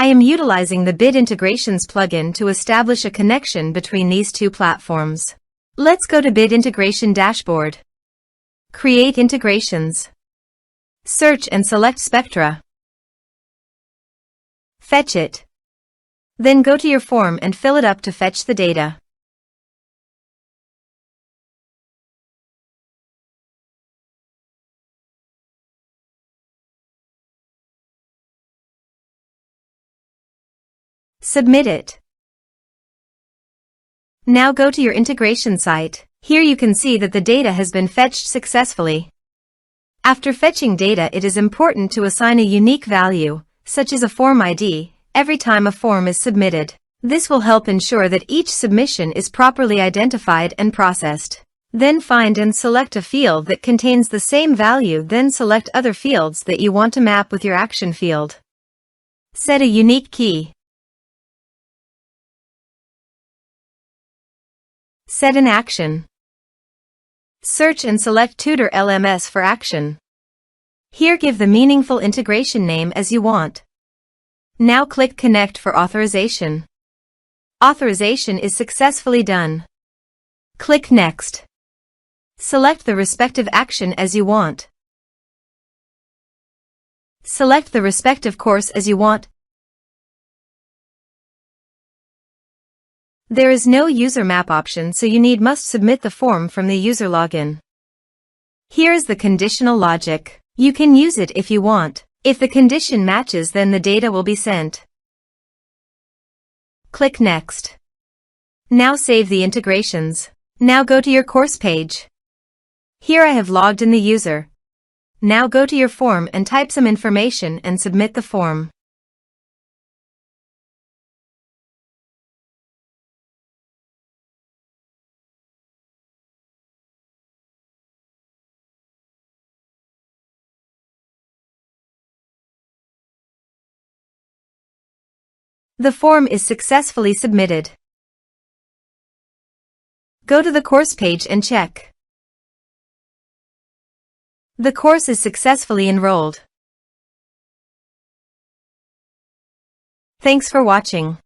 I am utilizing the Bit Integrations plugin to establish a connection between these two platforms. Let's go to Bit Integration Dashboard. Create integrations. Search and select Spectra. Fetch it. Then go to your form and fill it up to fetch the data. Submit it. Now go to your integration site. Here you can see that the data has been fetched successfully. After fetching data, it is important to assign a unique value, such as a form ID, every time a form is submitted. This will help ensure that each submission is properly identified and processed. Then find and select a field that contains the same value, then select other fields that you want to map with your action field. Set a unique key. Set an action. Search and select Tutor LMS for action. Here give the meaningful integration name as you want. Now click Connect for authorization. Authorization is successfully done. Click Next. Select the respective action as you want. Select the respective course as you want. There is no user map option, so you must submit the form from the user login. Here is the conditional logic. You can use it if you want. If the condition matches, then the data will be sent. Click Next. Now save the integrations. Now go to your course page. Here I have logged in the user. Now go to your form and type some information and submit the form. The form is successfully submitted. Go to the course page and check. The course is successfully enrolled. Thanks for watching.